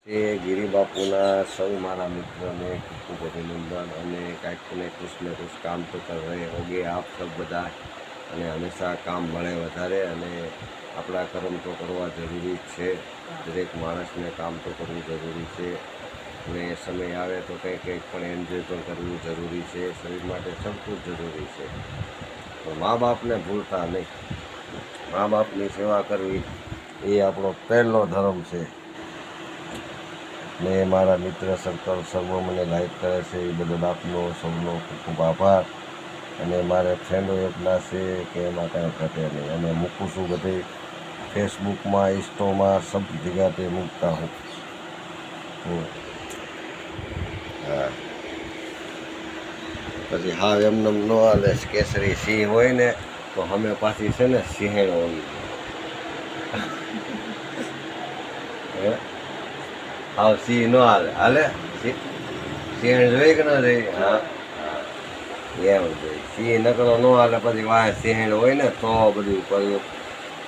એ ગિરિબાપુના સૌ મારા મિત્રોને ખૂબ ખૂબ અભિનંદન અને કાંઈક ને કૃષ્ણ કૃષ કામ તો કર રહે હોગે આપ સબ બધા અને હંમેશા કામ મળે વધારે અને આપણા કર્મ તો કરવા જરૂરી જ છે. દરેક માણસને કામ તો કરવું જરૂરી છે અને સમય આવે તો કંઈક પણ એન્જોય પણ કરવું જરૂરી છે. શરીર માટે સબ કુછ જરૂરી છે. તો મા બાપને ભૂલતા નહીં. મા બાપની સેવા કરવી એ આપણો પહેલો ધર્મ છે. ને મારા મિત્ર સર્કલ સર્વ મને લાઈક કરે છે એ બદલ આપનો સૌનો ખૂબ ખૂબ આભાર. અને મારે ફ્રેન્ડો એટલા છે કે એમાં કાંઈ ઘટે નહીં. અને મૂકું છું બધે ફેસબુકમાં, ઇન્સ્ટોમાં સબ જગ્યા पे મૂકતા હું. હા પછી હા એમને ન હાલે. કેસરી સિંહ હોય ને તો અમે પાછી છે ને સિંહેણ હોવી હે હા સિંહ ન હાલે. હાલે સિંહણ જોઈ કે ના જોઈ? હા એમ જોઈ. સિંહ નકરો ન હાલે. પછી વાહ સિંહણ હોય ને તો બધું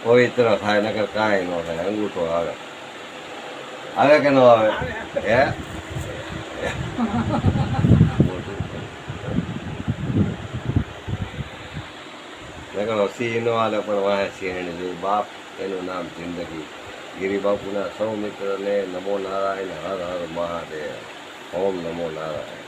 પવિત્ર થાય. નકર કાંઈ ન થાય. અંગૂઠો આવે. આવે કે ન આવે? હે નકરો સિંહ ન હાલે પણ વાહ સિંહણ જોઈ. બાપ એનું નામ જિંદગી. ગિરિબાપુના સૌ મિત્રને નમો નારાયણ. હર હર મહાદેવ. ઓમ નમો નારાયણ.